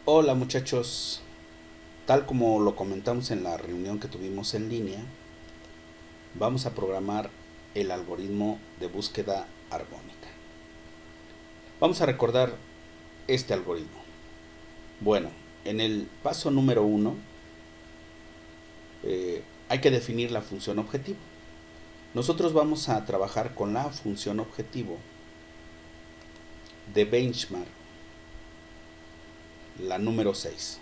Hola muchachos, tal como lo comentamos en la reunión que tuvimos en línea, vamos a programar el algoritmo de búsqueda armónica. Vamos a recordar este algoritmo. Bueno, en el paso número uno hay que definir la función objetivo. Nosotros vamos a trabajar con la función objetivo de benchmark, la número 6.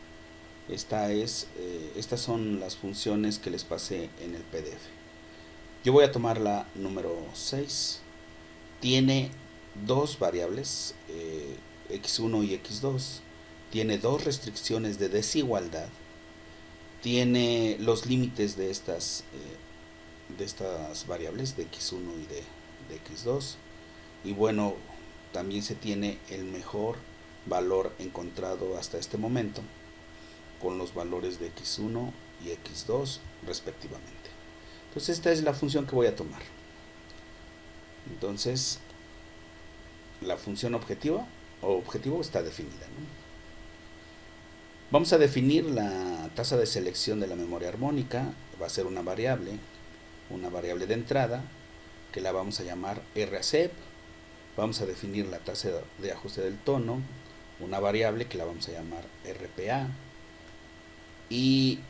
Estas son las funciones que les pasé en el PDF. Yo voy a tomar la número 6. Tiene dos variables, x1 y x2. Tiene dos restricciones de desigualdad. Tiene los límites de estas variables de x1 y de x2. Y bueno, también se tiene el mejor valor encontrado hasta este momento con los valores de x1 y x2 respectivamente. Entonces esta es la función que voy a tomar. Entonces la función objetivo está definida, ¿no? Vamos a definir la tasa de selección de la memoria armónica. Va a ser una variable de entrada que la vamos a llamar RACEP. Vamos a definir la tasa de ajuste del tono, una variable que la vamos a llamar RPA, y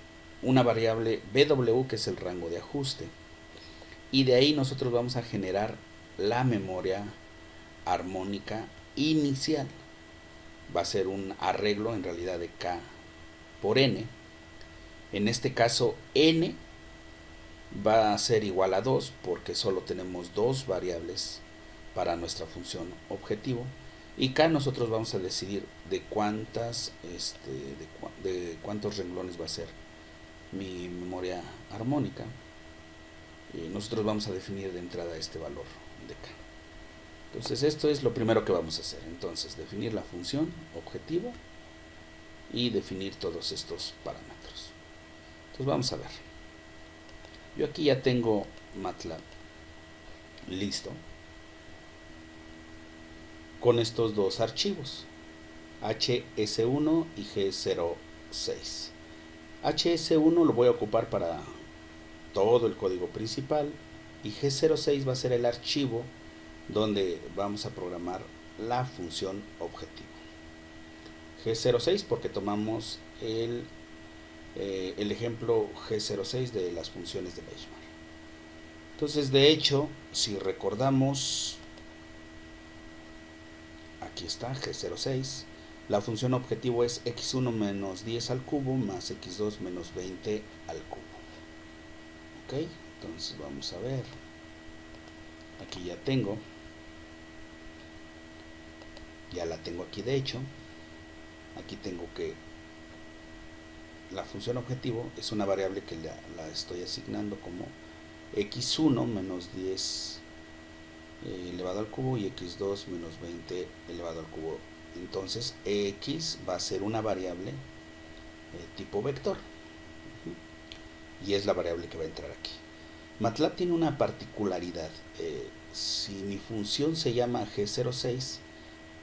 una variable BW, que es el rango de ajuste. Y de ahí nosotros vamos a generar la memoria armónica inicial. Va a ser un arreglo en realidad de K por N. En este caso N va a ser igual a 2 porque solo tenemos dos variables para nuestra función objetivo. Y K nosotros vamos a decidir de cuántos renglones va a ser mi memoria armónica. Y nosotros vamos a definir de entrada este valor de K. Entonces esto es lo primero que vamos a hacer. Entonces definir la función objetivo y definir todos estos parámetros. Entonces vamos a ver. Yo aquí ya tengo MATLAB listo con estos dos archivos, HS1 y G06. HS1 lo voy a ocupar para todo el código principal y G06 va a ser el archivo donde vamos a programar la función objetivo. G06 porque tomamos el ejemplo G06 de las funciones de benchmark. Entonces, de hecho, si recordamos, aquí está G06, la función objetivo es x1 menos 10 al cubo más x2 menos 20 al cubo. Ok, entonces vamos a ver. Aquí ya la tengo aquí de hecho. Aquí tengo que la función objetivo es una variable que la estoy asignando como x1 menos 10 elevado al cubo y x2 menos 20 elevado al cubo. Entonces x va a ser una variable tipo vector y es la variable que va a entrar aquí. MATLAB tiene una particularidad. Si mi función se llama G06,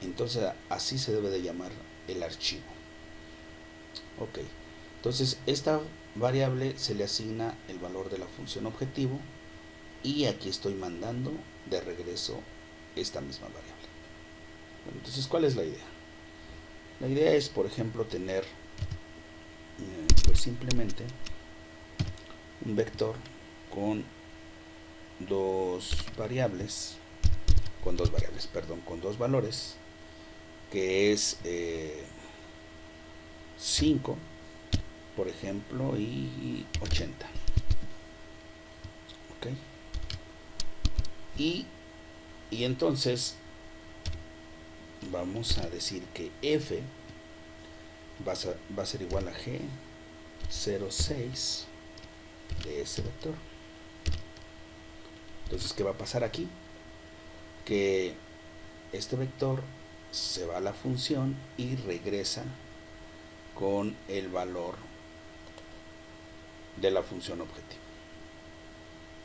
entonces así se debe de llamar el archivo. Ok, entonces esta variable se le asigna el valor de la función objetivo y aquí estoy mandando de regreso esta misma variable. Bueno, entonces, ¿cuál es la idea? La idea es, por ejemplo, tener pues simplemente un vector con con dos valores, que es 5, por ejemplo, y 80. ¿Ok? Y entonces vamos a decir que f va a ser igual a G06 de ese vector. Entonces, ¿qué va a pasar aquí? Que este vector se va a la función y regresa con el valor de la función objetivo.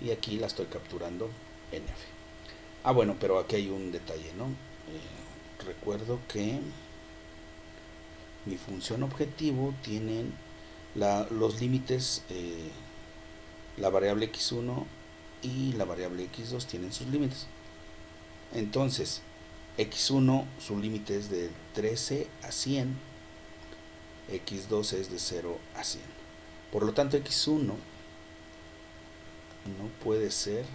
Y aquí la estoy capturando en f. Ah, bueno, pero aquí hay un detalle, ¿no? Recuerdo que mi función objetivo tienen los límites, la variable x1 y la variable x2 tienen sus límites. Entonces, x1 su límite es de 13 a 100, x2 es de 0 a 100. Por lo tanto, x1 no puede ser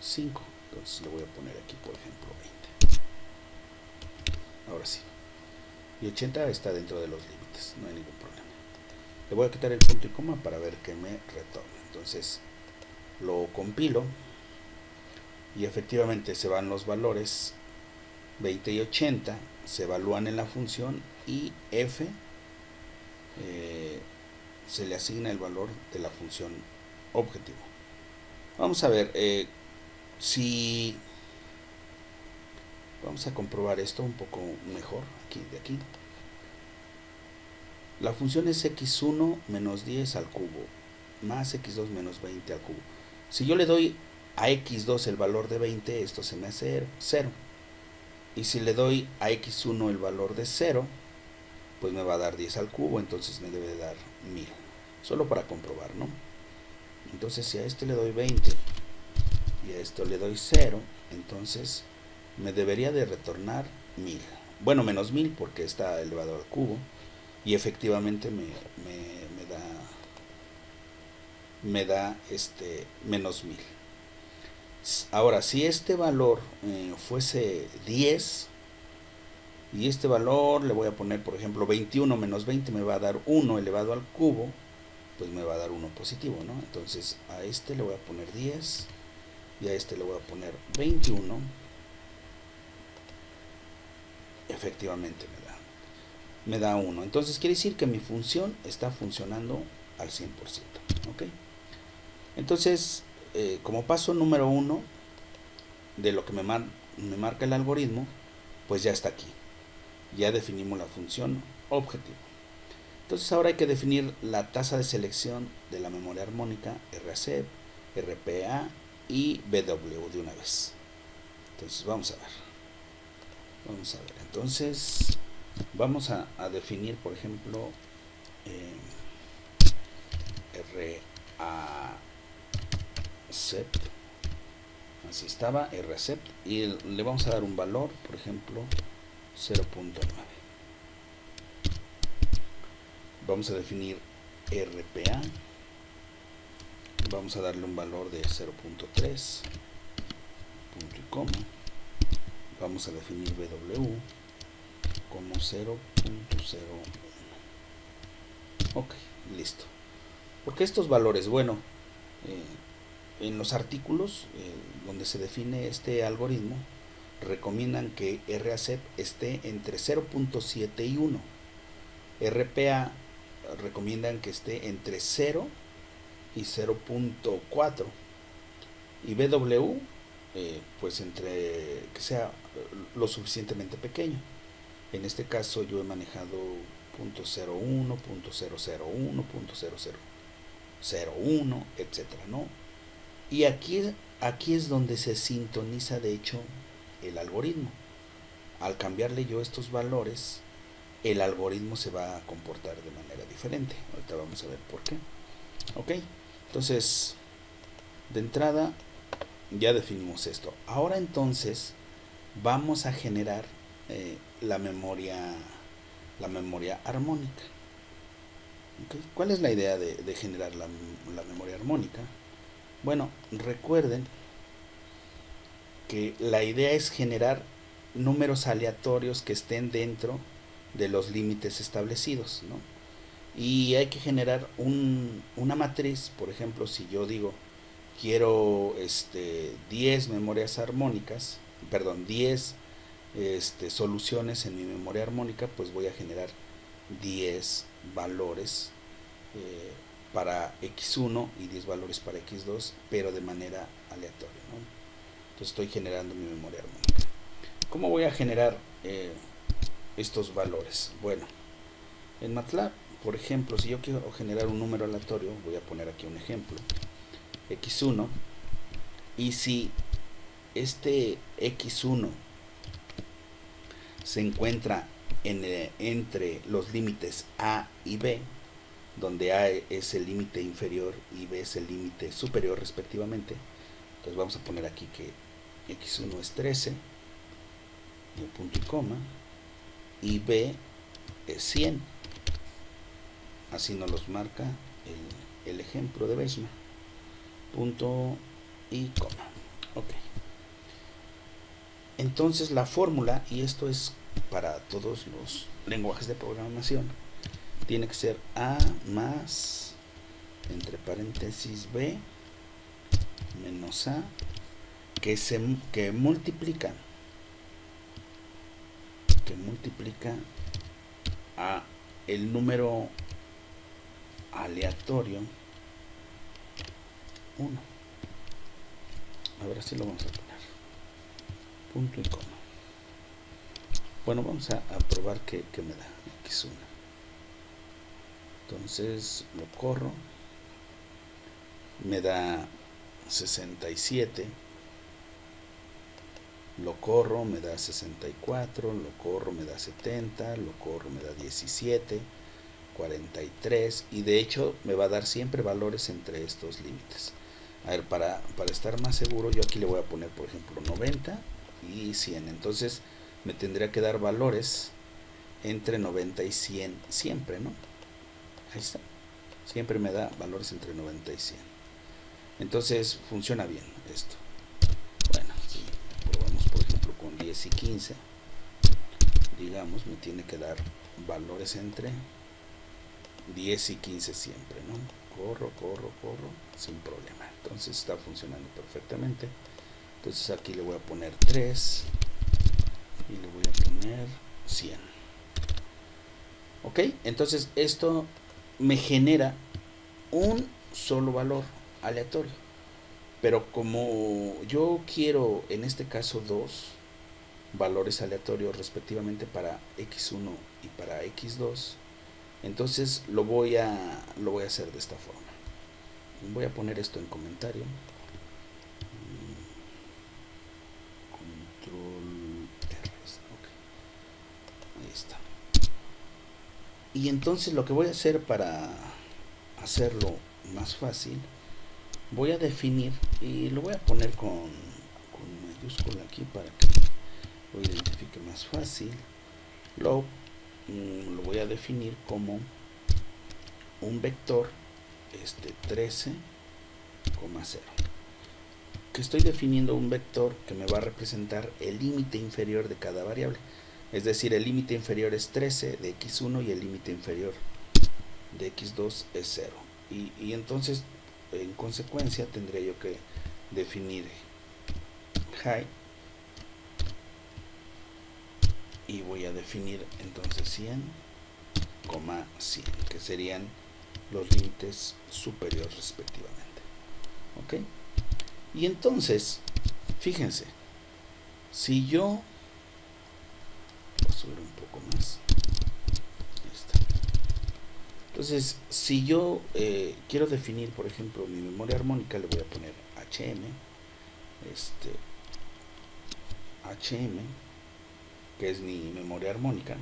5. Entonces le voy a poner aquí, por ejemplo, 20. Ahora sí. Y 80 está dentro de los límites, no hay ningún problema. Le voy a quitar el punto y coma para ver que me retorne. Entonces lo compilo y efectivamente se van los valores 20 y 80, se evalúan en la función y f se le asigna el valor de la función objetivo. Vamos a ver si vamos a comprobar esto un poco mejor de aquí. La función es x1 menos 10 al cubo más x2 menos 20 al cubo. Si yo le doy a x2 el valor de 20, esto se me hace 0. Y si le doy a x1 el valor de 0, pues me va a dar 10 al cubo, entonces me debe dar 1000. Solo para comprobar, ¿no? Entonces si a este le doy 20 y a esto le doy 0, entonces me debería de retornar 1000. Bueno, menos 1000 porque está elevado al cubo. Y efectivamente me da menos 1000. Ahora, si este valor fuese 10 y este valor le voy a poner, por ejemplo, 21 menos 20 me va a dar 1 elevado al cubo, pues me va a dar 1 positivo, ¿no? Entonces a este le voy a poner 10 y a este le voy a poner 21. Efectivamente me da 1. Entonces quiere decir que mi función está funcionando al 100%. ¿Ok? Entonces, como paso número 1 de lo que me marca el algoritmo, pues ya está aquí. Ya definimos la función objetivo. Entonces ahora hay que definir la tasa de selección de la memoria armónica RACEP, RPA y BW de una vez. Entonces vamos a ver. Entonces vamos a definir, por ejemplo, RACEP, así estaba, RACEP, y le vamos a dar un valor, por ejemplo, 0.9. Vamos a definir RPA, vamos a darle un valor de 0.3, punto y coma. Vamos a definir BW como 0.01. Ok, listo. Porque estos valores, bueno, en los artículos donde se define este algoritmo, recomiendan que RACEP esté entre 0.7 y 1. RPA recomiendan que esté entre 0 y 0.4. Y BW, pues entre que sea lo suficientemente pequeño. En este caso yo he manejado .01, .001, .0001, etcétera, ¿no? Y aquí es donde se sintoniza de hecho el algoritmo. Al cambiarle yo estos valores, el algoritmo se va a comportar de manera diferente. Ahorita vamos a ver por qué. Ok, entonces de entrada ya definimos esto. Ahora entonces vamos a generar la memoria armónica. ¿Okay? ¿Cuál es la idea de generar la memoria armónica? Bueno, recuerden que la idea es generar números aleatorios que estén dentro de los límites establecidos, ¿no? Y hay que generar una matriz. Por ejemplo, si yo digo quiero 10 memorias armónicas, perdón, 10 soluciones en mi memoria armónica, pues voy a generar 10 valores para x1 y 10 valores para x2, pero de manera aleatoria, ¿no? Entonces estoy generando mi memoria armónica. ¿Cómo voy a generar estos valores? Bueno, en MATLAB, por ejemplo, si yo quiero generar un número aleatorio, voy a poner aquí un ejemplo, x1, y si este x1 se encuentra entre los límites A y B, donde A es el límite inferior y B es el límite superior respectivamente. Entonces vamos a poner aquí que x1 es 13, y punto y coma, y B es 100. Así nos los marca el ejemplo de Benchmark. Punto y coma. Ok. Entonces la fórmula, y esto es para todos los lenguajes de programación, tiene que ser A más, entre paréntesis, B menos A, que multiplica a el número aleatorio 1. A ver, así lo vamos a poner. Punto y coma. Bueno, vamos a probar que me da x1. Entonces lo corro. Me da 67. Lo corro, me da 64. Lo corro, me da 70. Lo corro, me da 17. 43. Y de hecho me va a dar siempre valores entre estos límites. A ver, para estar más seguro, yo aquí le voy a poner, por ejemplo, 90 y 100. Entonces me tendría que dar valores entre 90 y 100 siempre, ¿no? Ahí está. Siempre me da valores entre 90 y 100. Entonces funciona bien esto. Bueno, si probamos, por ejemplo, con 10 y 15, digamos, me tiene que dar valores entre 10 y 15 siempre, ¿no? Corro, sin problema. Entonces está funcionando perfectamente. Entonces aquí le voy a poner 3 y le voy a poner 100. Ok, entonces esto me genera un solo valor aleatorio. Pero como yo quiero en este caso dos valores aleatorios respectivamente para x1 y para x2, entonces lo voy a hacer de esta forma. Voy a poner esto en comentario. Control R. Okay. Ahí está. Y entonces lo que voy a hacer para hacerlo más fácil, voy a definir, y lo voy a poner con mayúscula aquí para que lo identifique más fácil. Lo voy a definir como un vector 13,0, que estoy definiendo un vector que me va a representar el límite inferior de cada variable. Es decir, el límite inferior es 13 de x1 y el límite inferior de x2 es 0. Y entonces, en consecuencia, tendría yo que definir high, y voy a definir entonces 100, 100, que serían los límites superiores respectivamente. ¿Ok? Y entonces, fíjense, si yo voy a subir un poco más. Ahí está. Entonces, si yo quiero definir, por ejemplo, mi memoria armónica, le voy a poner HM, HM, que es mi memoria armónica.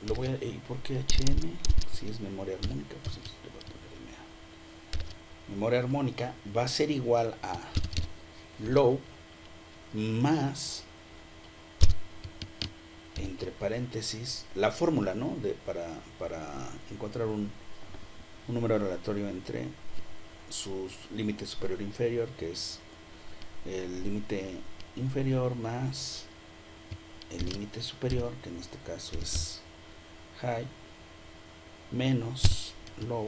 Lo voy a, ¿por qué HM? Si es memoria armónica, pues le voy a poner MA. Memoria armónica va a ser igual a low más, entre paréntesis, la fórmula, ¿no? Para encontrar un número aleatorio entre sus límites superior e inferior, que es el límite inferior más el límite superior, que en este caso es high, menos low,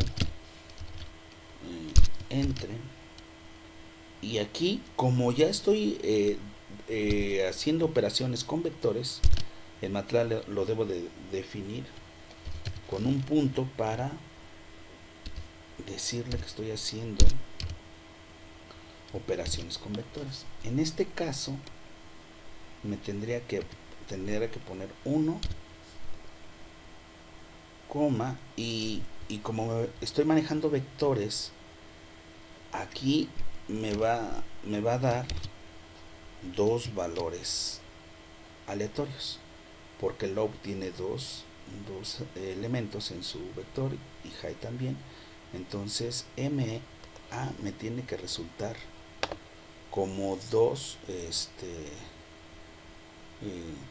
entre, y aquí, como ya estoy haciendo operaciones con vectores, en MATLAB lo debo de definir con un punto para decirle que estoy haciendo operaciones con vectores. En este caso me tendría que poner 1, coma, y como estoy manejando vectores, aquí me va a dar dos valores aleatorios. porque low tiene dos elementos en su vector y high también. Entonces MA me tiene que resultar como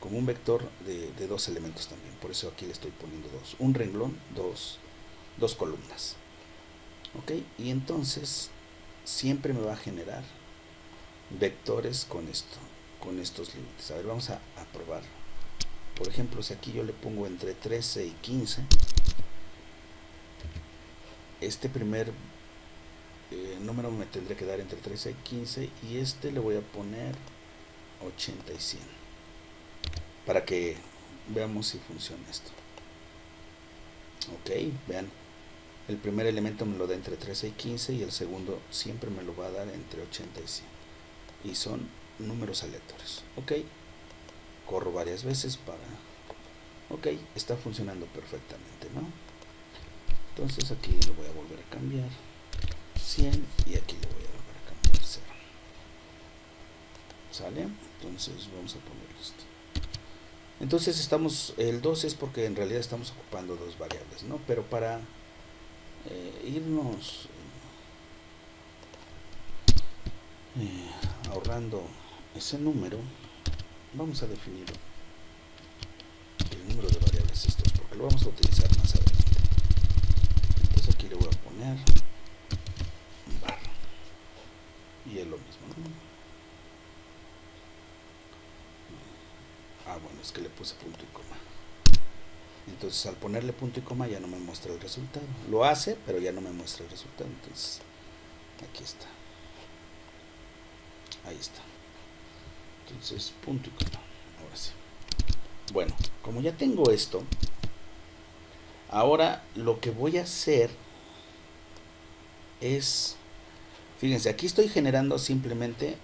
como un vector de dos elementos también. Por eso aquí le estoy poniendo dos. Un renglón, dos columnas. Ok, y entonces siempre me va a generar vectores con estos límites. A ver, vamos a probar. Por ejemplo, si aquí yo le pongo entre 13 y 15, este primer número me tendré que dar entre 13 y 15, y este le voy a poner 80 y 100 para que veamos si funciona esto. Ok, vean, el primer elemento me lo da entre 13 y 15 y el segundo siempre me lo va a dar entre 80 y 100, y son números aleatorios. Ok, corro varias veces para... Ok, está funcionando perfectamente, ¿no? Entonces aquí lo voy a volver a cambiar 100 y aquí le voy a volver a cambiar 0. ¿Sale? Entonces vamos a poner esto. Entonces el 2 es porque en realidad estamos ocupando dos variables, ¿no? Pero para irnos ahorrando ese número, vamos a definir el número de variables estos, porque lo vamos a utilizar más adelante. Entonces aquí le voy a poner bar, y es lo mismo, ¿no? Bueno, es que le puse punto y coma. Entonces al ponerle punto y coma ya no me muestra el resultado. Lo hace, pero ya no me muestra el resultado. Entonces aquí está. Ahí está. Entonces punto y coma. Ahora sí. Bueno, como ya tengo esto, ahora lo que voy a hacer es, fíjense, aquí estoy generando simplemente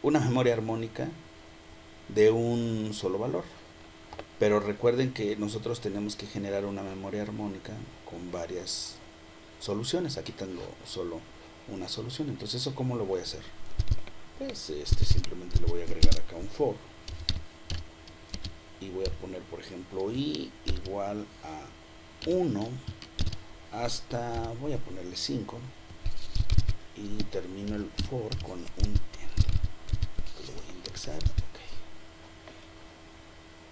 una memoria armónica de un solo valor. Pero recuerden que nosotros tenemos que generar una memoria armónica con varias soluciones. Aquí tengo solo una solución. Entonces, ¿eso cómo lo voy a hacer? Pues simplemente le voy a agregar acá un for. Y voy a poner, por ejemplo, i igual a 1 hasta, voy a ponerle 5. Y termino el for con un end. Lo voy a indexar.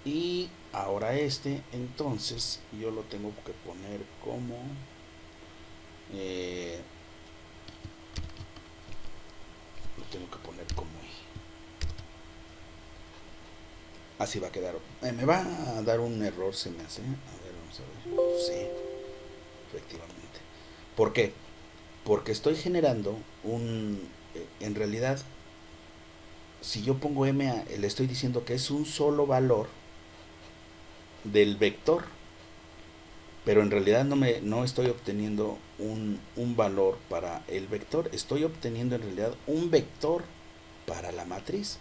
Y ahora entonces yo lo tengo que poner como lo tengo que poner como i. Así va a quedar. Me va a dar un error, se me hace. A ver, vamos a ver. Sí, efectivamente. ¿Por qué? Porque estoy generando en realidad, si yo pongo MA, le estoy diciendo que es un solo valor del vector, pero en realidad no estoy obteniendo un valor para el vector, estoy obteniendo en realidad un vector para la matriz.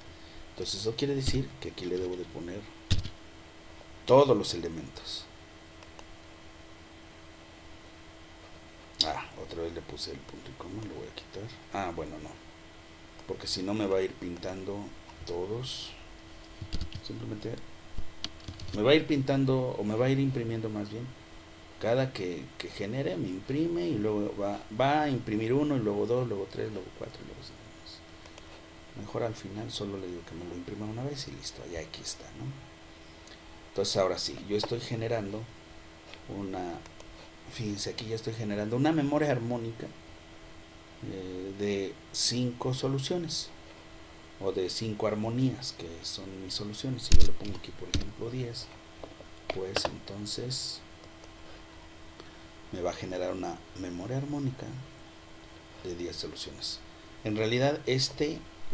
Entonces eso quiere decir que aquí le debo de poner todos los elementos. Otra vez le puse el punto y coma, lo voy a quitar. Bueno, no, porque si no me va a ir pintando todos. Simplemente me va a ir pintando, o me va a ir imprimiendo más bien. Cada que genere me imprime, y luego va a imprimir 1, y luego 2, luego 3, luego 4, y luego 5. Mejor al final solo le digo que me lo imprima una vez y listo, ya aquí está, ¿no? Entonces ahora sí, yo estoy generando fíjense, aquí ya estoy generando una memoria armónica de 5 soluciones, o de 5 armonías, que son mis soluciones. Si yo le pongo aquí, por ejemplo, 10, pues entonces me va a generar una memoria armónica de 10 soluciones. En realidad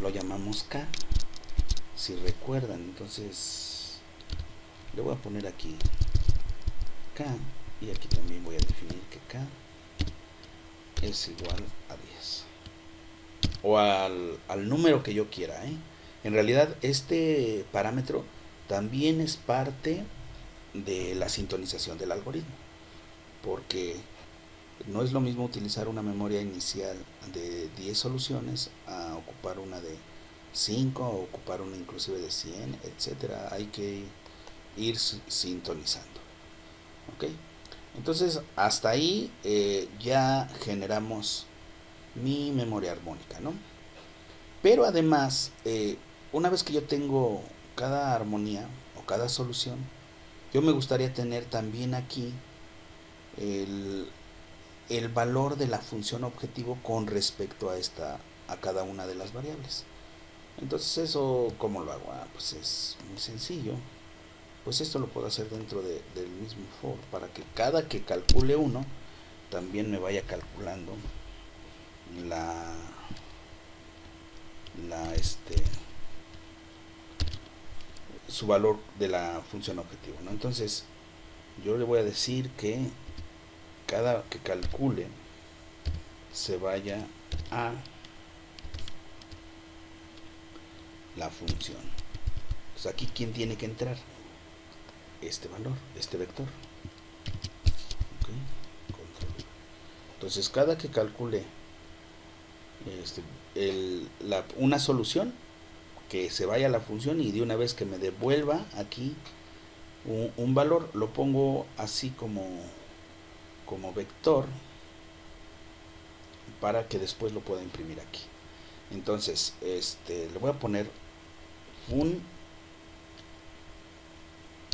lo llamamos K, si recuerdan. Entonces le voy a poner aquí K, y aquí también voy a definir que K es igual a 10, o al número que yo quiera, En realidad este parámetro también es parte de la sintonización del algoritmo, porque no es lo mismo utilizar una memoria inicial de 10 soluciones a ocupar una de 5, o ocupar una inclusive de 100, etcétera. Hay que ir sintonizando. ¿Ok? Entonces hasta ahí ya generamos mi memoria armónica, ¿no? Pero además, una vez que yo tengo cada armonía o cada solución, yo me gustaría tener también aquí el, el valor de la función objetivo con respecto a cada una de las variables. Entonces eso, ¿cómo lo hago? Pues es muy sencillo. Pues esto lo puedo hacer dentro del mismo for, para que cada que calcule uno, también me vaya calculando la, la su valor de la función objetivo, ¿no? Entonces, yo le voy a decir que cada que calcule se vaya a la función. Entonces, aquí, ¿quién tiene que entrar? Este valor, este vector. ¿Okay? Control. Entonces, cada que calcule una solución, que se vaya a la función y de una vez que me devuelva aquí un valor, lo pongo así como vector para que después lo pueda imprimir aquí. Entonces, le voy a poner un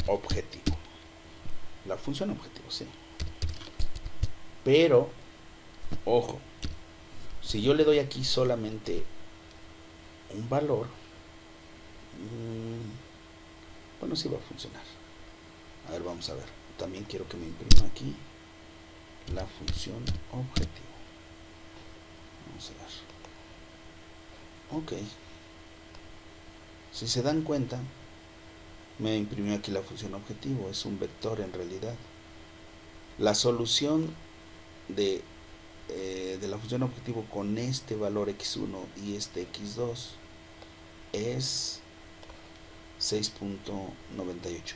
objetivo. La función objetivo, sí. Pero, ojo, si yo le doy aquí solamente un valor, bueno, sí va a funcionar. A ver, vamos a ver. También quiero que me imprima aquí la función objetivo. Vamos a ver. Ok. Si se dan cuenta, me imprimió aquí la función objetivo. Es un vector en realidad. La solución de la función objetivo con este valor x1 y este x2 es 6.98,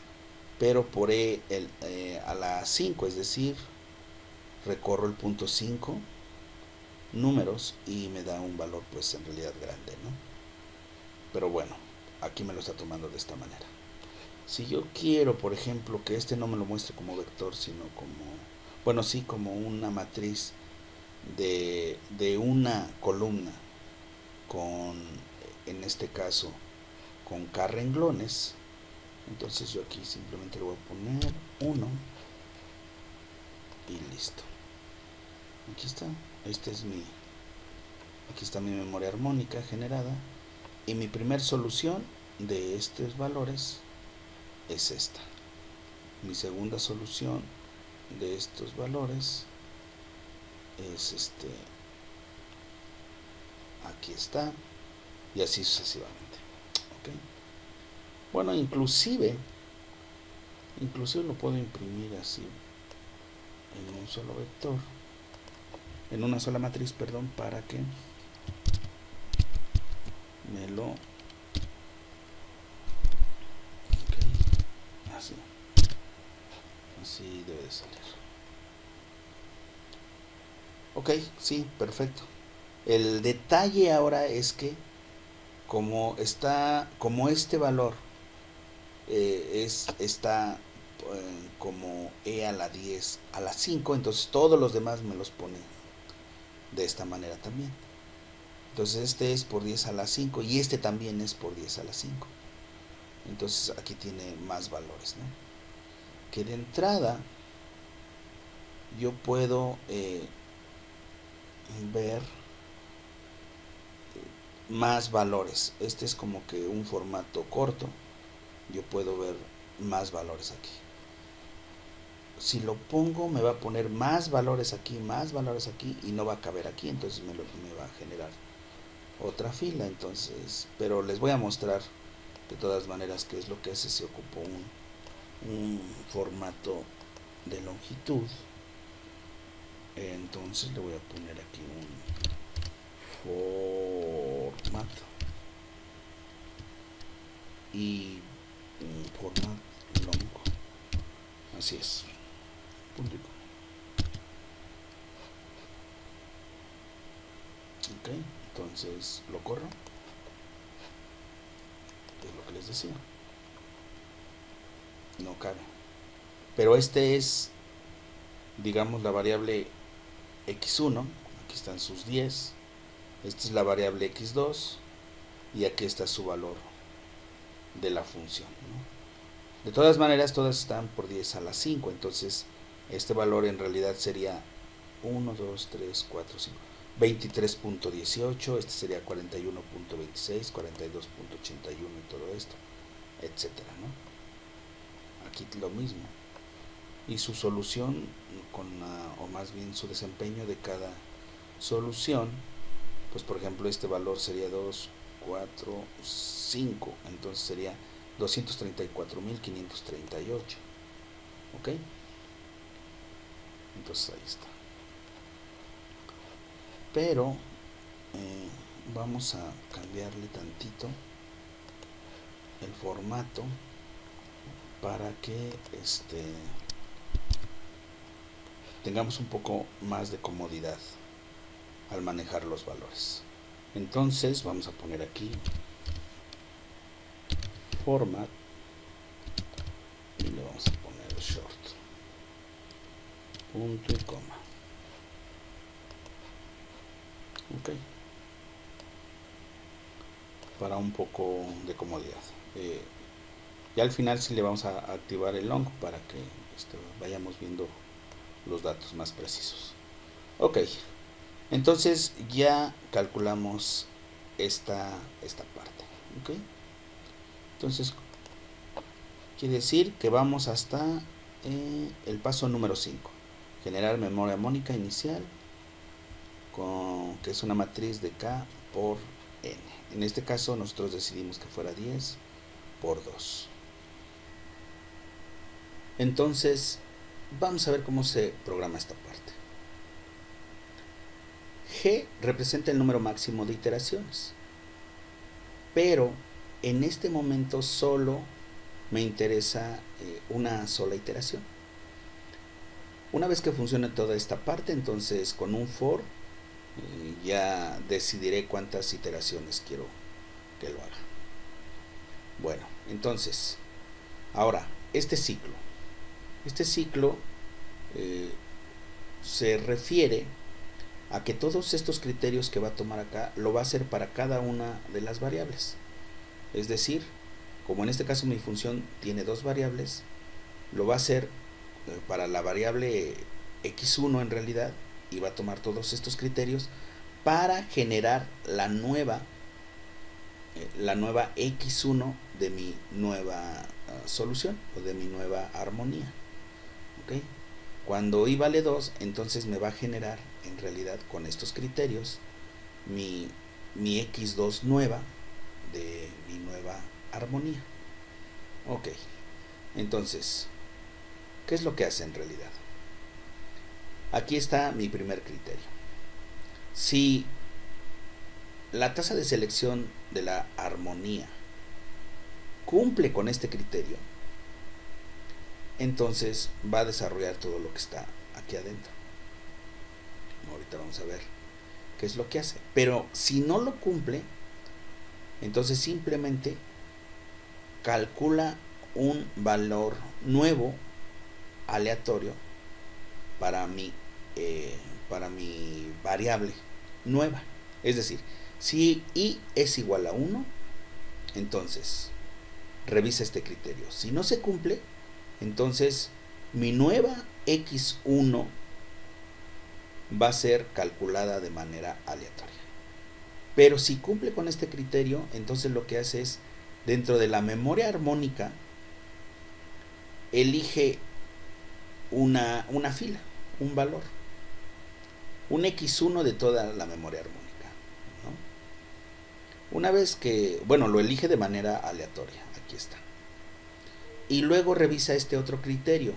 pero por a la 5, es decir, recorro el punto 5 números y me da un valor pues en realidad grande, ¿no? Pero bueno, aquí me lo está tomando de esta manera. Si yo quiero, por ejemplo, que no me lo muestre como vector, sino como, bueno, sí, como una matriz de una columna con, en este caso, con k renglones, entonces yo aquí simplemente le voy a poner 1 y listo. Aquí está. Aquí está mi memoria armónica generada y mi primer solución de estos valores es esta. Mi segunda solución de estos valores es aquí está, y así sucesivamente. ¿Okay? Bueno, inclusive lo puedo imprimir así en un solo vector, en una sola matriz, perdón, para que me lo así debe de salir. Ok, sí, perfecto. El detalle ahora es que como este valor está como e a la 10 a la 5, entonces todos los demás me los pone de esta manera también. Entonces este es por 10 a la 5 y este también es por 10 a la 5. Entonces aquí tiene más valores, ¿no? Que de entrada yo puedo ver más valores. Este es como que un formato corto. Yo puedo ver más valores aquí. Si lo pongo me va a poner más valores aquí y no va a caber aquí, entonces me va a generar otra fila. Entonces, pero les voy a mostrar de todas maneras qué es lo que hace si ocupo un formato de longitud. Entonces le voy a poner aquí un formato y un formato long, así es, punto. Ok, entonces lo corro, es lo que les decía, no cabe. Pero este es, digamos, la variable x1, aquí están sus 10, esta es la variable x2 y aquí está su valor de la función, ¿no? De todas maneras, todas están por 10 a la 5, entonces este valor en realidad sería 1, 2, 3, 4, 5. 23.18, este sería 41.26, 42.81 y todo esto, etcétera, ¿no? Aquí lo mismo. Y su solución, o más bien su desempeño de cada solución, pues por ejemplo este valor sería 2, 4, 5, entonces sería 234.538. ¿Ok? Entonces ahí está. Pero vamos a cambiarle tantito el formato para que tengamos un poco más de comodidad al manejar los valores. Entonces vamos a poner aquí format y le vamos a poner short, punto y coma. Ok, para un poco de comodidad. Y al final sí le vamos a activar el long para que vayamos viendo los datos más precisos. Ok, entonces ya calculamos esta parte. Ok, entonces quiere decir que vamos hasta el paso número 5, generar memoria armónica inicial, que es una matriz de K por N. En este caso nosotros decidimos que fuera 10 por 2. Entonces vamos a ver cómo se programa esta parte. G representa el número máximo de iteraciones, pero en este momento solo me interesa una sola iteración. Una vez que funcione toda esta parte, entonces con un for ya decidiré cuántas iteraciones quiero que lo haga. Bueno, entonces ahora este ciclo se refiere a que todos estos criterios que va a tomar acá lo va a hacer para cada una de las variables. Es decir, como en este caso mi función tiene dos variables, lo va a hacer para la variable x1 en realidad, y va a tomar todos estos criterios para generar la nueva x1 de mi nueva solución o de mi nueva armonía. ¿Okay? Cuando i vale 2, entonces me va a generar en realidad con estos criterios mi x2 nueva de mi nueva armonía. Ok, entonces, ¿qué es lo que hace en realidad? Aquí está mi primer criterio. Si la tasa de selección de la armonía cumple con este criterio, entonces va a desarrollar todo lo que está aquí adentro. Ahorita vamos a ver qué es lo que hace. Pero si no lo cumple, entonces simplemente calcula un valor nuevo aleatorio para mi variable nueva. Es decir, si i es igual a 1, entonces revisa este criterio. Si no se cumple, entonces mi nueva x1 va a ser calculada de manera aleatoria. Pero si cumple con este criterio, entonces lo que hace es, dentro de la memoria armónica, elige una fila, un valor, un x1 de toda la memoria armónica, ¿no? Una vez que, lo elige de manera aleatoria, aquí está. Y luego revisa este otro criterio.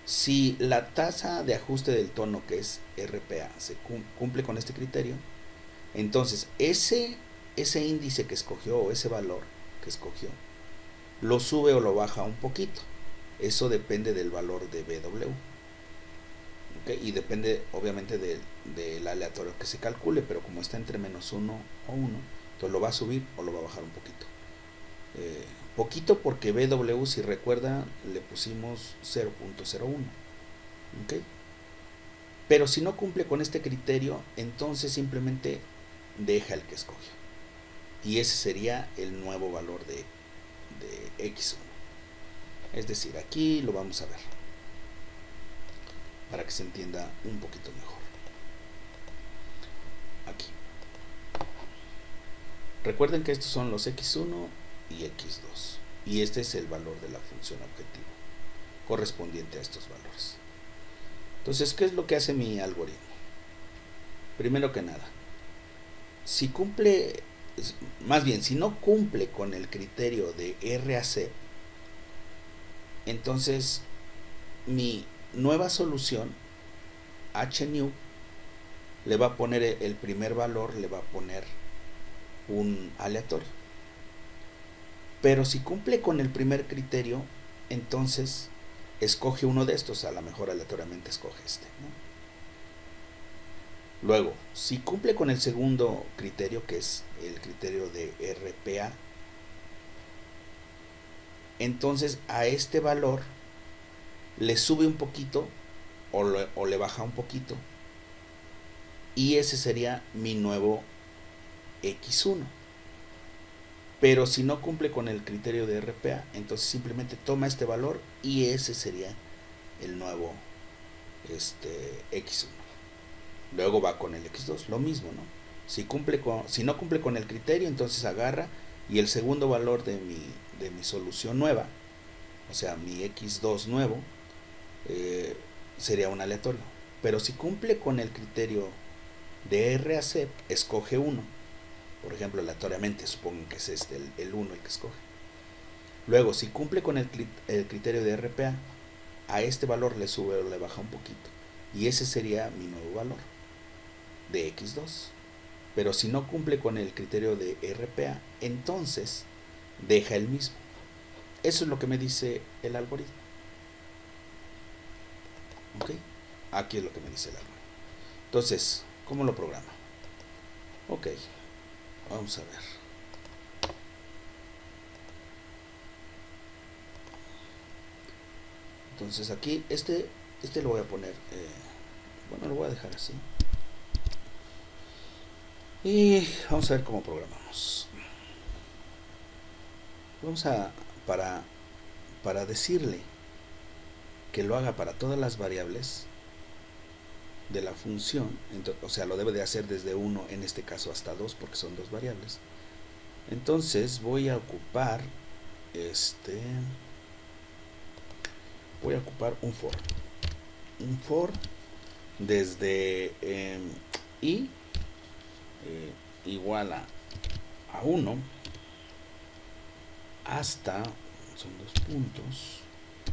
Si la tasa de ajuste del tono, que es RPA, se cumple con este criterio, entonces ese índice que escogió, o ese valor que escogió, lo sube o lo baja un poquito. Eso depende del valor de BW. ¿Okay? Y depende obviamente del aleatorio que se calcule, pero como está entre -1 o 1, entonces lo va a subir o lo va a bajar un poquito. Poquito porque BW, si recuerdan, le pusimos 0.01. ¿Ok? Pero si no cumple con este criterio, entonces simplemente deja el que escogió. Y ese sería el nuevo valor de X1. Es decir, aquí lo vamos a ver para que se entienda un poquito mejor. Aquí. Recuerden que estos son los X1 y X2. Y este es el valor de la función objetivo correspondiente a estos valores. Entonces, ¿qué es lo que hace mi algoritmo? Primero que nada, si cumple, más bien, si no cumple con el criterio de RAC, entonces mi nueva solución HNew le va a poner el primer valor, le va a poner un aleatorio. Pero si cumple con el primer criterio, entonces escoge uno de estos, a lo mejor aleatoriamente escoge este, ¿no? Luego, si cumple con el segundo criterio, que es el criterio de RPA, entonces a este valor le sube un poquito o le baja un poquito, y ese sería mi nuevo X1. Pero si no cumple con el criterio de RPA, entonces simplemente toma este valor y ese sería el nuevo X1. Luego va con el X2, lo mismo, ¿no? Si no cumple con el criterio, entonces agarra y el segundo valor de mi solución nueva, o sea, mi X2 nuevo, sería un aleatorio. Pero si cumple con el criterio de RAC, escoge uno. Por ejemplo, aleatoriamente, supongan que es el 1 el que escoge. Luego, si cumple con el criterio de RPA, a este valor le sube o le baja un poquito. Y ese sería mi nuevo valor de X2. Pero si no cumple con el criterio de RPA, entonces deja el mismo. Eso es lo que me dice el algoritmo. ¿Ok? Aquí es lo que me dice el algoritmo. Entonces, ¿cómo lo programa? Ok, vamos a ver. Entonces aquí, este lo voy a poner, bueno, lo voy a dejar así. Y vamos a ver cómo programamos. Vamos a, para decirle que lo haga para todas las variables de la función, o sea, lo debe de hacer desde 1, en este caso hasta 2, porque son dos variables. Entonces voy a ocupar un for desde i igual a 1 hasta, son 2 puntos,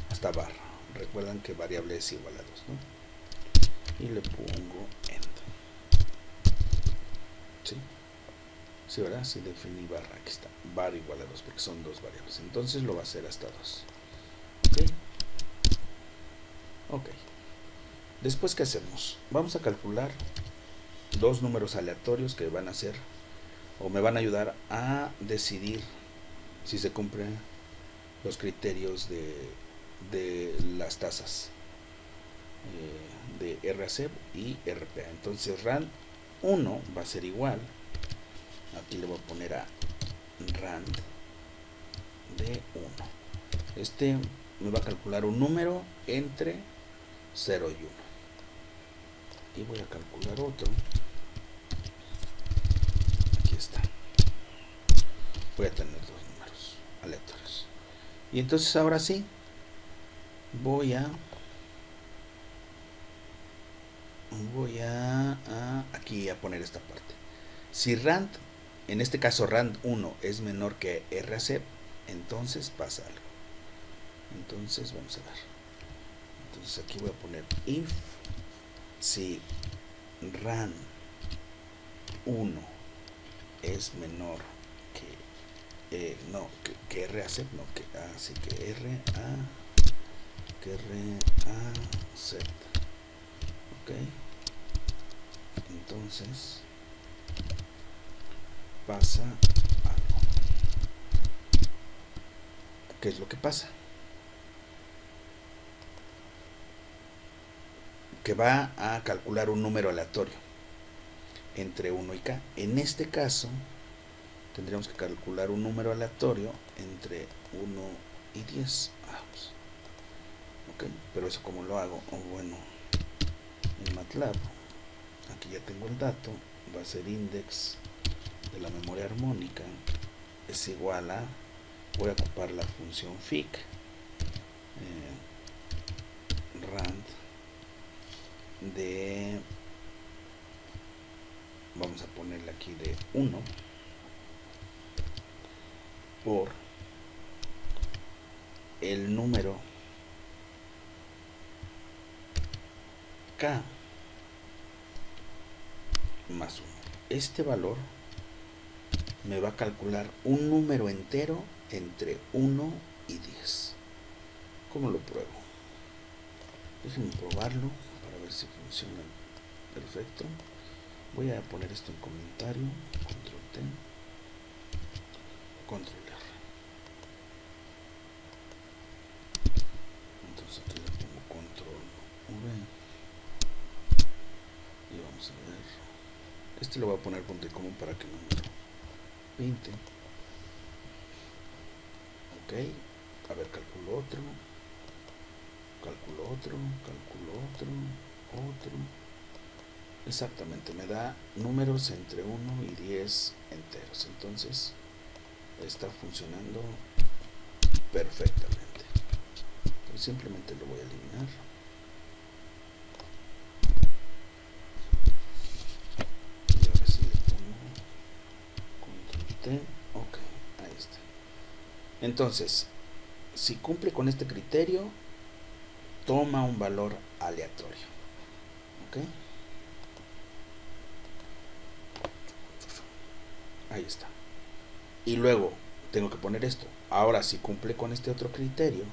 hasta barra. Recuerdan que variable es igual a 2, ¿no? Y le pongo end. ¿Sí? Sí, ¿verdad? Si definí barra, aquí está, bar igual a 2, porque son dos variables. Entonces lo va a hacer hasta 2. ¿Ok? Ok. Después, ¿qué hacemos? Vamos a calcular dos números aleatorios que van a ser, o me van a ayudar a decidir si se cumplen los criterios de las tasas de RAC y RPA. Entonces rand 1 va a ser igual, aquí le voy a poner a rand de 1. Me va a calcular un número entre 0 y 1. Y voy a calcular otro. Aquí está. Voy a tener dos números aleatorios. Y entonces ahora sí, voy a aquí a poner esta parte. Si rand, en este caso rand 1 es menor que RAC, entonces pasa algo. Entonces vamos a ver. Entonces aquí voy a poner if si rand 1 es menor que RAC, no, así que RAC. Ok, entonces pasa algo. ¿qué es lo que pasa? Que va a calcular un número aleatorio entre 1 y k. En este caso, tendríamos que calcular un número aleatorio entre 1 y 10. Ok, pero eso como lo hago, bueno, en MATLAB, aquí ya tengo el dato, va a ser index de la memoria armónica es igual a, voy a ocupar la función fic, rand de, vamos a ponerle aquí de 1 por el número k más 1. Este valor me va a calcular un número entero entre 1 y 10. ¿Cómo lo pruebo? Déjenme probarlo para ver si funciona perfecto. Voy a poner esto en comentario, control T, control R. Entonces aquí le pongo control V y vamos a ver. Este lo voy a poner punto y común para que no me lo pinte. Ok, a ver, calculo otro, otro. Exactamente, me da números entre 1 y 10 enteros. Entonces está funcionando perfectamente. Entonces, simplemente lo voy a eliminar. Y ahora sí le pongo control T. Ok, ahí está. Entonces, si cumple con este criterio, toma un valor aleatorio. ¿Ok? Ahí está. Y luego tengo que poner esto. Ahora, si cumple con este otro criterio,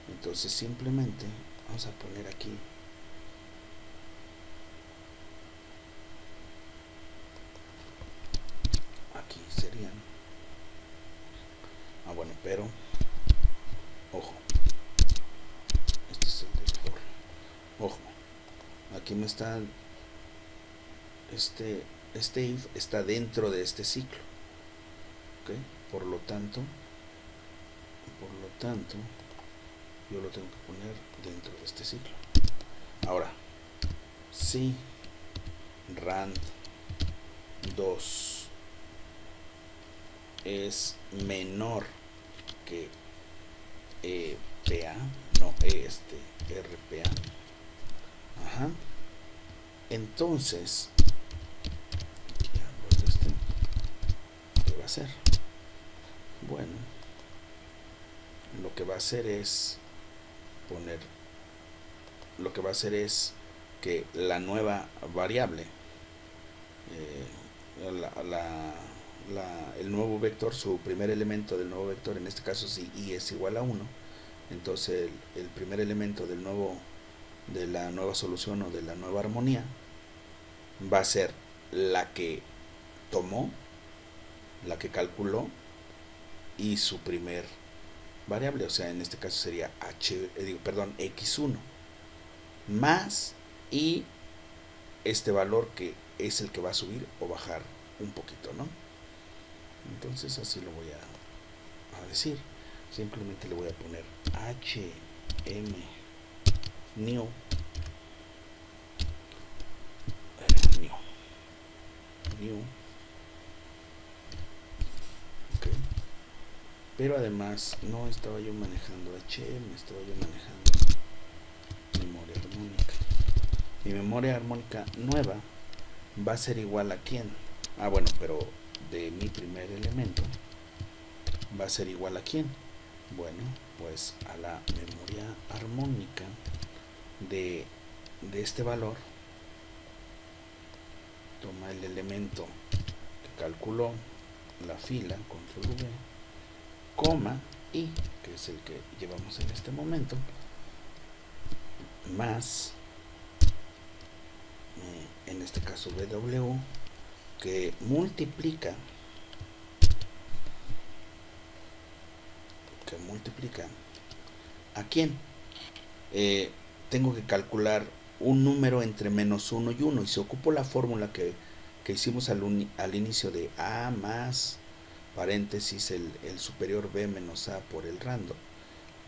entonces simplemente vamos a poner aquí serían, bueno, pero ojo, este es el del for. Ojo, aquí me está este if está dentro de este ciclo. ¿Ok? Por lo tanto yo lo tengo que poner dentro de este ciclo. Ahora, si rand 2 es menor que PA, no, RPA, entonces ¿qué va a hacer? Bueno, lo que va a hacer es que la nueva variable, el nuevo vector, su primer elemento del nuevo vector, en este caso si i es igual a 1, entonces el primer elemento de la nueva solución o de la nueva armonía va a ser la que tomó, la que calculó, y su primer variable, o sea, en este caso sería x1 más y este valor que es el que va a subir o bajar un poquito, ¿no? Entonces así lo voy a decir. Simplemente le voy a poner hm new okay. Pero además no estaba yo manejando hm, estaba yo manejando memoria armónica. Mi memoria armónica nueva va a ser igual a ¿quién? Bueno, pero de mi primer elemento va a ser igual a ¿quién? Bueno, pues a la memoria armónica de este valor. Toma el elemento que calculó, la fila, control V, coma, y, que es el que llevamos en este momento, más, en este caso W, que multiplica que multiplica. ¿A quién? Tengo que calcular un número entre menos 1 y 1. Y si ocupo la fórmula que hicimos al inicio de A más paréntesis el superior B menos A por el rando,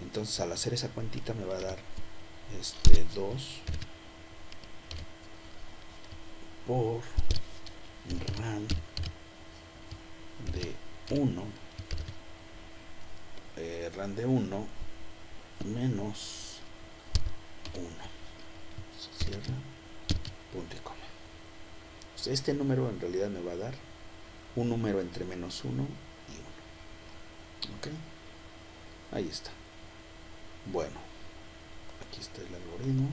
entonces al hacer esa cuantita me va a dar 2 por ran de 1 ran de 1 menos 1. Se cierra, punto y coma. Pues este número en realidad me va a dar un número entre menos 1 y 1. Ok, ahí está. Bueno, aquí está el algoritmo.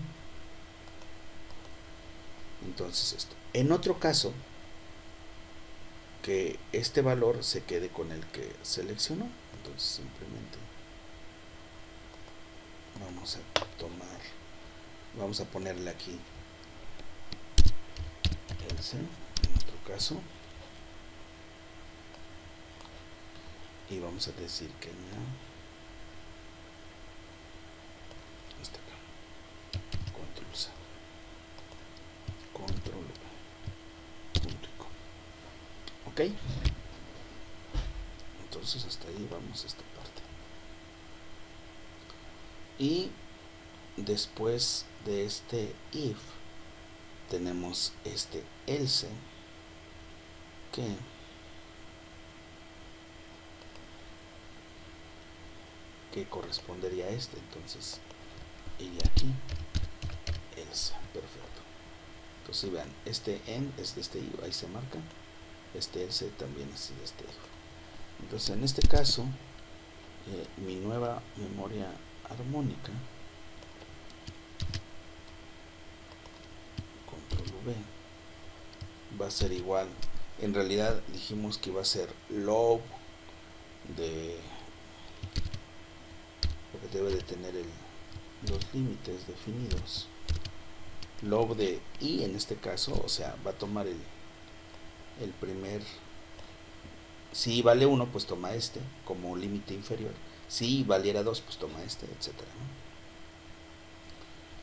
Entonces esto. En otro caso, que este valor se quede con el que seleccionó, entonces simplemente vamos a ponerle aquí else en otro caso, y vamos a decir que no, está acá, control C, control V, punto y coma. Ok, entonces hasta ahí vamos a esta parte. Y después de este if tenemos este else que correspondería a este, entonces iría aquí else, perfecto. Entonces vean, este end es de este if, ahí se marca, este else también es de este if. Entonces en este caso mi nueva memoria armónica, control V, va a ser igual, en realidad dijimos que iba a ser log de lo que debe de tener los límites definidos, log de i en este caso, o sea, va a tomar el primer, si vale 1 pues toma este como límite inferior, si valiera 2 pues toma este, etcétera, ¿no?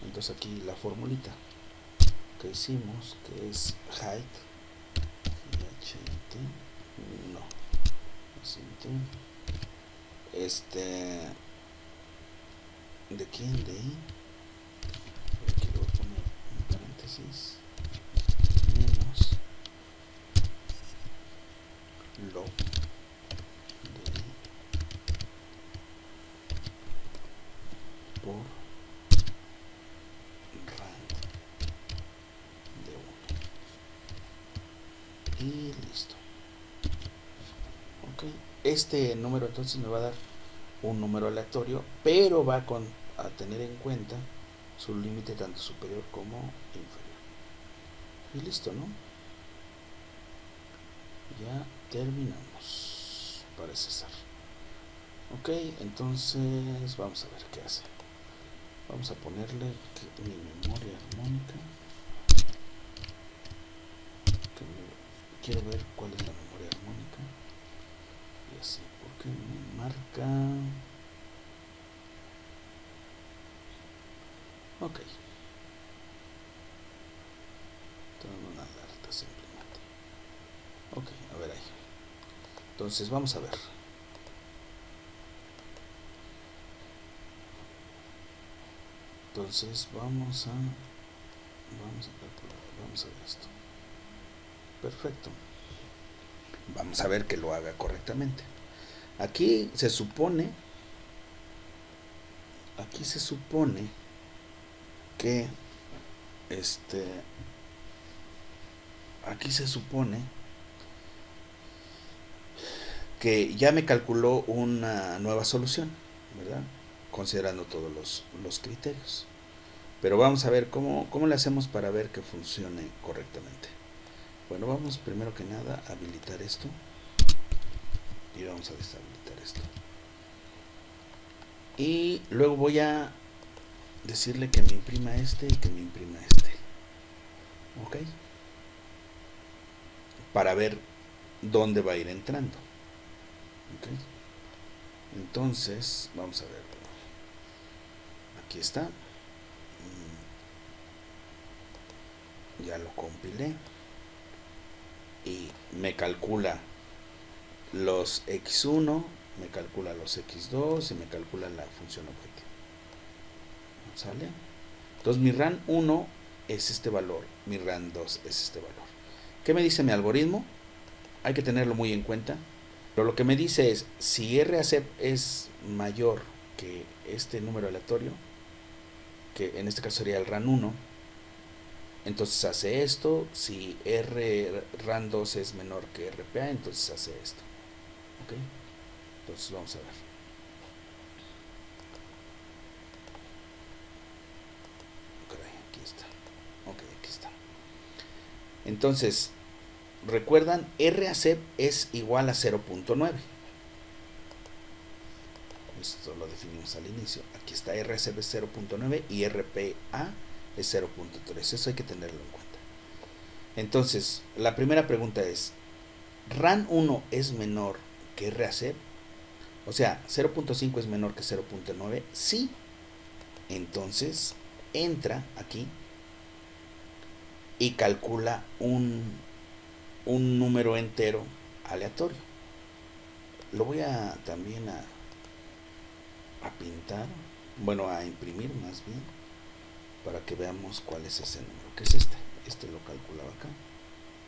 Entonces aquí la formulita que hicimos, que es height, no, ¿de quién? De i, aquí lo voy a poner en paréntesis, menos log de i por rand de 1 y listo. Ok, este número entonces me va a dar un número aleatorio, pero va a tener en cuenta su límite tanto superior como inferior. Y listo, ¿no? Ya terminamos, parece ser. Ok, entonces vamos a ver qué hace. Vamos a ponerle mi memoria armónica. Quiero ver cuál es la memoria armónica. Y así, porque me marca. Ok. Tengo una alerta simplemente. Ok, a ver ahí. Entonces vamos a ver. Entonces vamos a calcular, vamos a ver esto. Perfecto. Vamos a ver que lo haga correctamente. Aquí se supone que aquí se supone que ya me calculó una nueva solución, ¿verdad? Considerando todos los criterios. Pero vamos a ver cómo le hacemos para ver que funcione correctamente. Bueno, vamos primero que nada a habilitar esto y vamos a deshabilitar esto. Y luego voy a decirle que me imprima este y que me imprima este. ¿Ok? Para ver dónde va a ir entrando. ¿Ok? Entonces, vamos a ver. Aquí está. Ya lo compilé. Y me calcula los x1, me calcula los x2 y me calcula la función objetivo. ¿Sale? Entonces mi RAN 1 es este valor, mi RAN 2 es este valor. ¿Qué me dice mi algoritmo? Hay que tenerlo muy en cuenta. Pero lo que me dice es, si RACEP es mayor que este número aleatorio, que en este caso sería el RAN 1, entonces hace esto. Si RAN 2 es menor que RPA, entonces hace esto. ¿Ok? Entonces vamos a ver. Aquí está. Ok, aquí está. Entonces, recuerdan, RACEP es igual a 0.9. Esto lo definimos al inicio. Aquí está, RACEP es 0.9 y RPA es 0.3. Eso hay que tenerlo en cuenta. Entonces, la primera pregunta es, ¿RAN 1 es menor que RACEP? O sea, 0.5 es menor que 0.9. Sí. Entonces, entra aquí y calcula un número entero aleatorio. Lo voy a también a pintar, bueno, a imprimir más bien, para que veamos cuál es ese número, que es este lo calculaba acá.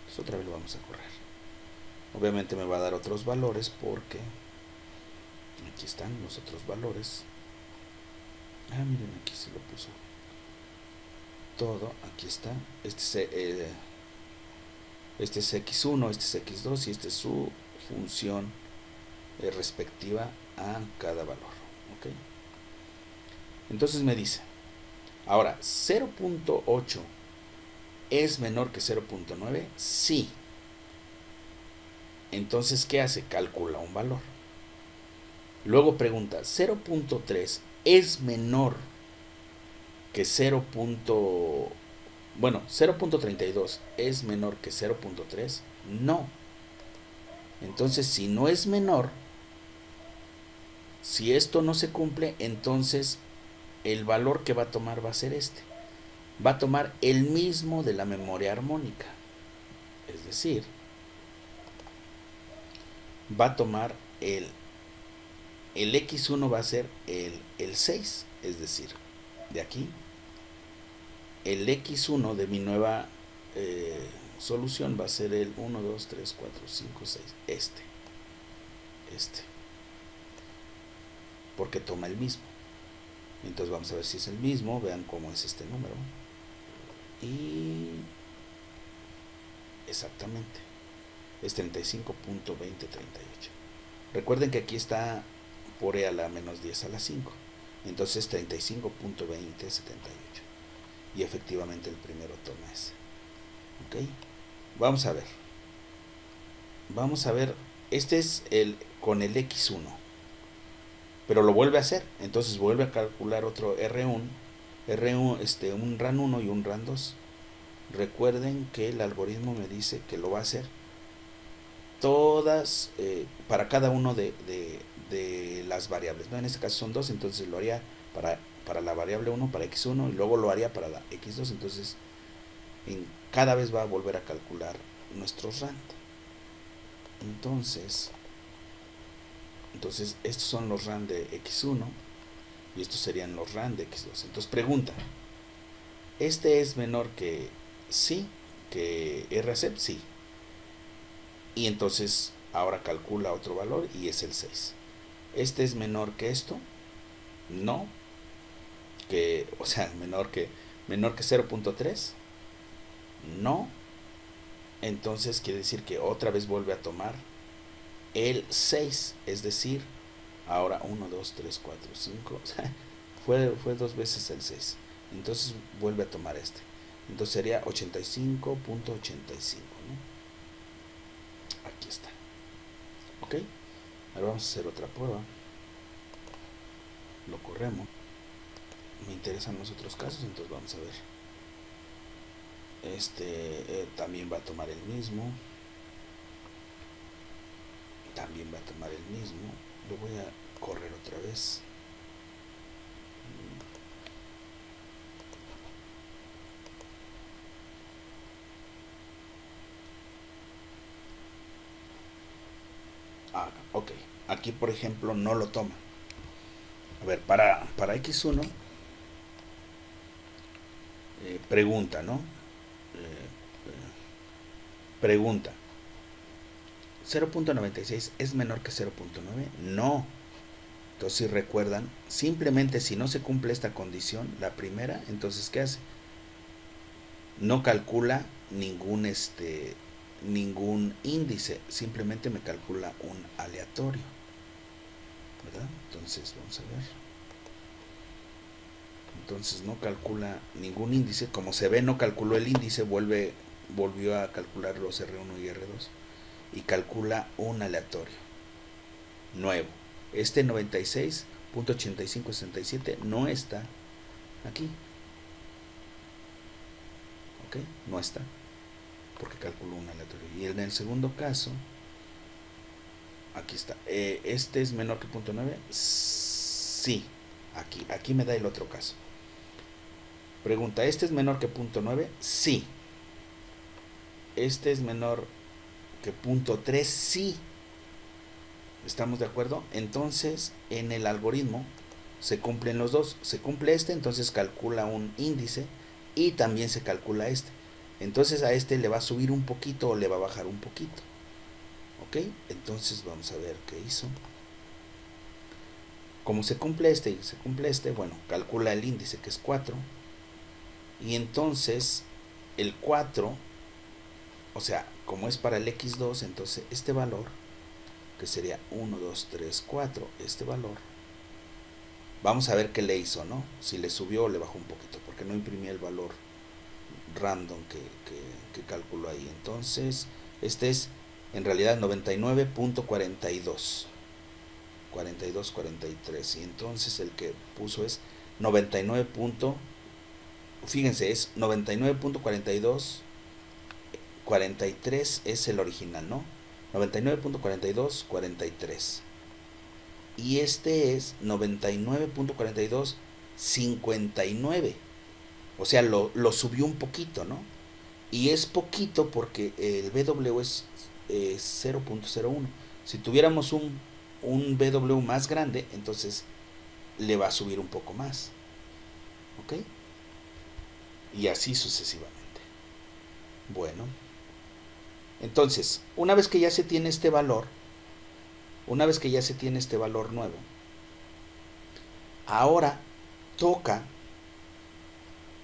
Entonces otra vez lo vamos a correr. Obviamente me va a dar otros valores porque aquí están los otros valores. Miren, aquí se lo puso todo, aquí está. Este es x1, este es x2 y este es su función respectiva a cada valor. ¿Ok? Entonces me dice, ahora, 0.8 es menor que 0.9, sí. Entonces, ¿qué hace? Calcula un valor. Luego pregunta, 0.3 es menor que 0.32 es menor que 0.3, no. Entonces, si no es menor, si esto no se cumple, entonces el valor que va a tomar va a ser este. Va a tomar el mismo de la memoria armónica. Es decir, va a tomar el x1 va a ser el 6. Es decir, de aquí, el x1 de mi nueva solución va a ser el 1, 2, 3, 4, 5, 6. Este. Porque toma el mismo. Entonces vamos a ver si es el mismo. Vean cómo es este número. Y exactamente es 35.2038. Recuerden que aquí está por e a la menos 10 a la 5. Entonces 35.2078. Y efectivamente el primero toma ese. Ok. Vamos a ver. Este es con el x1. Pero lo vuelve a hacer. Entonces vuelve a calcular otro R1, un RAN 1 y un RAN 2. Recuerden que el algoritmo me dice que lo va a hacer todas para cada uno de las variables, ¿no? En este caso son dos, entonces lo haría para la variable 1, para x1, y luego lo haría para la x2. Entonces cada vez va a volver a calcular nuestros RAN. Entonces estos son los RAN de x1 y estos serían los RAN de x2. Entonces pregunta, ¿este es menor que sí, que RACEP? Sí. Y entonces ahora calcula otro valor y es el 6. ¿Este es menor que esto? No. O sea, menor que 0.3. No. Entonces quiere decir que otra vez vuelve a tomar el 6. Es decir, ahora 1, 2, 3, 4, 5. Fue dos veces el 6. Entonces vuelve a tomar este. Entonces sería 85.85, ¿no? Aquí está. Ok. Ahora vamos a hacer otra prueba. Lo corremos. Me interesan los otros casos, entonces vamos a ver. También va a tomar el mismo. También va a tomar el mismo. Lo voy a correr otra vez. Ok, aquí por ejemplo no lo toma. A ver, para X1, pregunta, ¿no? Pregunta, ¿0.96 es menor que 0.9? No. Entonces, si recuerdan, simplemente si no se cumple esta condición, la primera, entonces ¿qué hace? No calcula ningún índice, simplemente me calcula un aleatorio, ¿verdad? Entonces, vamos a ver. Entonces no calcula ningún índice, como se ve no calculó el índice, volvió a calcular los R1 y R2 y calcula un aleatorio nuevo. Este 96.8567 no está aquí, ¿ok? No está, porque calculó un aleatorio. Y en el segundo caso, aquí está, este es menor que 0.9, sí, aquí me da el otro caso. Pregunta, ¿este es menor que 0.9? Sí. ¿Este es menor que 0.3? Sí. ¿Estamos de acuerdo? Entonces, en el algoritmo se cumplen los dos. Se cumple este, entonces calcula un índice y también se calcula este. Entonces a este le va a subir un poquito o le va a bajar un poquito. ¿Ok? Entonces vamos a ver qué hizo. Como se cumple este y se cumple este, bueno, calcula el índice que es 4. Y entonces el 4, o sea, como es para el X2, entonces este valor, que sería 1, 2, 3, 4, este valor, vamos a ver qué le hizo, ¿no? Si le subió o le bajó un poquito, porque no imprimí el valor random que calculó ahí. Entonces, este es en realidad 99.42. 42, 43. Y entonces el que puso es 99. Fíjense, es 99.42. 43 es el original, ¿no? 99.42, 43. Y este es 99.42, 59. O sea, lo subió un poquito, ¿no? Y es poquito porque el BW es 0.01. Si tuviéramos un BW más grande, entonces le va a subir un poco más. ¿Ok? Y así sucesivamente. Bueno. Entonces, una vez que ya se tiene este valor nuevo, ahora toca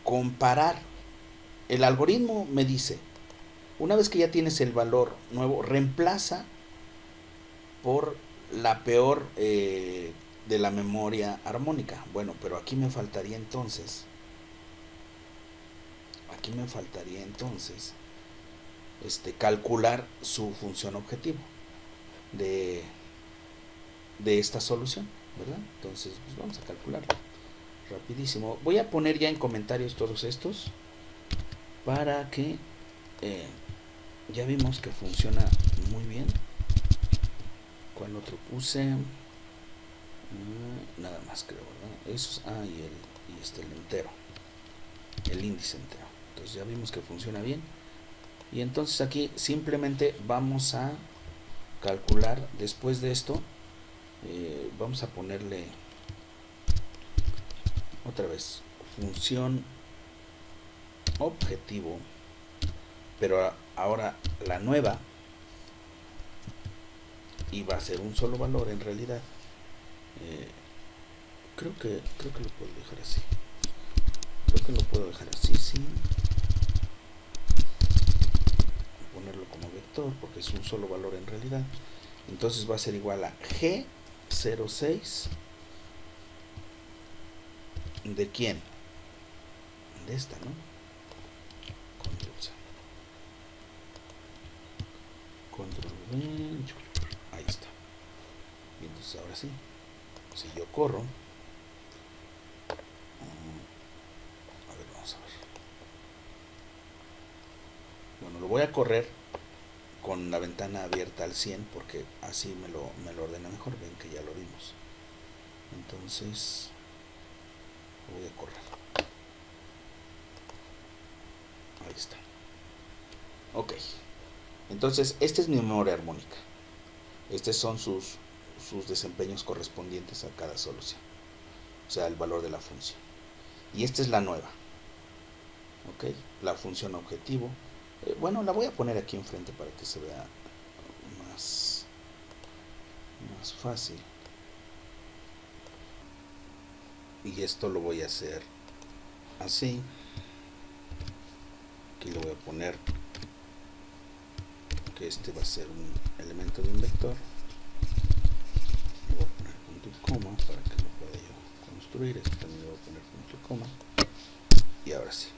comparar. El algoritmo me dice, una vez que ya tienes el valor nuevo, reemplaza por la peor de la memoria armónica. Bueno, pero aquí me faltaría entonces calcular su función objetivo de, de esta solución, ¿verdad? Entonces, pues vamos a calcularlo rapidísimo. Voy a poner ya en comentarios todos estos para que ya vimos que funciona muy bien. ¿Cuál otro puse? Nada más creo, ¿verdad? Eso, y el entero, el índice entero. Entonces ya vimos que funciona bien. Y entonces aquí simplemente vamos a calcular. Después de esto vamos a ponerle otra vez función objetivo, pero ahora la nueva, y va a ser un solo valor en realidad. Creo que lo puedo dejar así. Sin ponerlo como vector, porque es un solo valor en realidad. Entonces va a ser igual a G06. ¿De quién? De esta, ¿no? Control V. Ahí está. Y entonces ahora sí, si yo corro, a ver, vamos a ver. Bueno, lo voy a correr con la ventana abierta al 100 porque así me lo ordena mejor. Ven que ya lo vimos. Entonces lo voy a correr. Ahí está. Ok. Entonces, esta es mi memoria armónica. Estos son sus desempeños correspondientes a cada solución. O sea, el valor de la función. Y esta es la nueva. Ok. La función objetivo. Bueno, la voy a poner aquí enfrente para que se vea más fácil. Y esto lo voy a hacer así. Aquí le voy a poner que este va a ser un elemento de un vector. Le voy a poner punto y coma para que lo pueda yo construir. Este también le voy a poner punto y coma. Y ahora sí.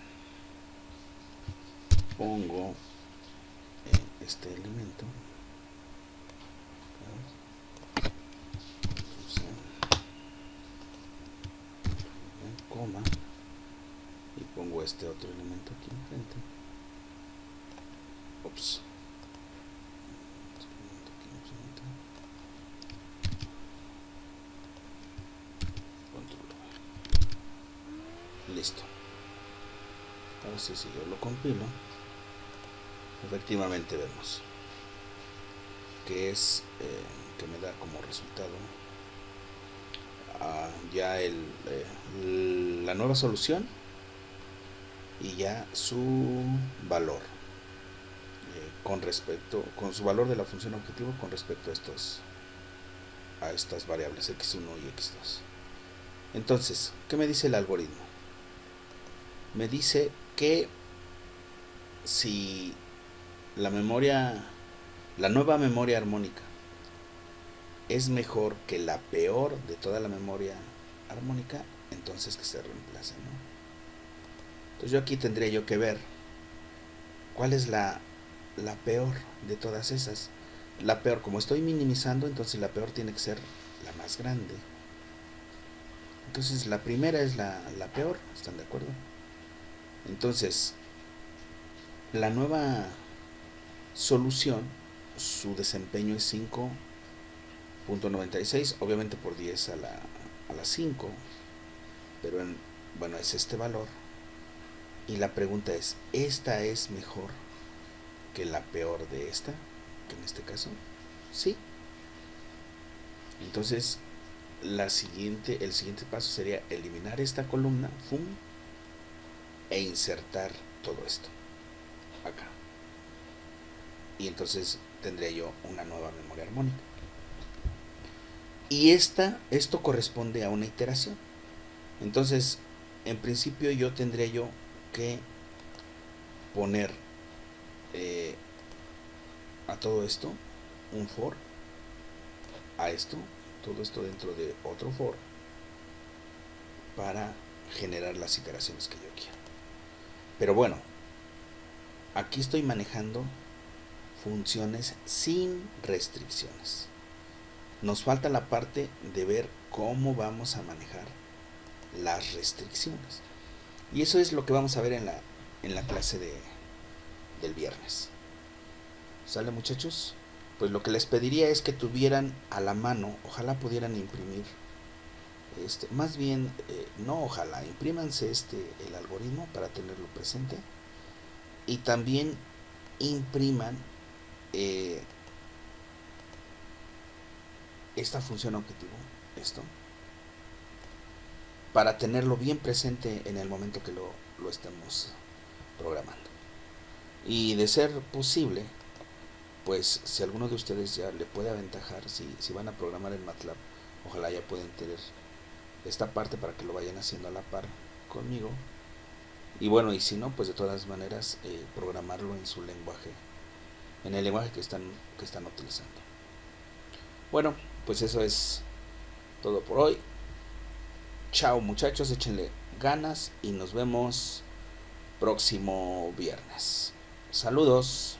Pongo este elemento. Coma. Y pongo este otro elemento aquí enfrente. Ups. Listo. Ahora sí, si yo lo compilo, efectivamente vemos que es que me da como resultado ya la nueva solución y ya su valor con su valor de la función objetivo con respecto a estas variables x1 y x2. Entonces, ¿qué me dice el algoritmo? Me dice que si la nueva memoria armónica es mejor que la peor de toda la memoria armónica, entonces que se reemplace, ¿no? Entonces yo aquí tendría yo que ver cuál es la peor de todas esas. La peor, como estoy minimizando, entonces la peor tiene que ser la más grande. Entonces la primera es la peor, ¿están de acuerdo? Entonces, la nueva solución, su desempeño es 5.96, obviamente por 10 a la 5, pero bueno, es este valor. Y la pregunta es, ¿esta es mejor que la peor de esta? Que en este caso, sí. Entonces, el siguiente paso sería eliminar esta columna, ¡fum!, e insertar todo esto acá. Y entonces tendría yo una nueva memoria armónica. Y esto corresponde a una iteración. Entonces, en principio yo tendría yo que poner a todo esto un for, a esto, todo esto dentro de otro for, para generar las iteraciones que yo quiero. Pero bueno, aquí estoy manejando funciones sin restricciones. Nos falta la parte de ver cómo vamos a manejar las restricciones. Y eso es lo que vamos a ver en la clase del viernes. ¿Sale, muchachos? Pues lo que les pediría es que tuvieran a la mano, ojalá pudieran imprimir, más bien, no ojalá, imprímanse el algoritmo para tenerlo presente. Y también impriman esta función objetivo, esto, para tenerlo bien presente en el momento que lo estemos programando. Y de ser posible, pues si alguno de ustedes ya le puede aventajar, si van a programar en MATLAB, ojalá ya pueden tener esta parte para que lo vayan haciendo a la par conmigo. Y bueno, y si no, pues de todas maneras programarlo en su lenguaje, en el lenguaje que están utilizando. Bueno, pues eso es todo por hoy. Chao, muchachos, échenle ganas y nos vemos próximo viernes. Saludos.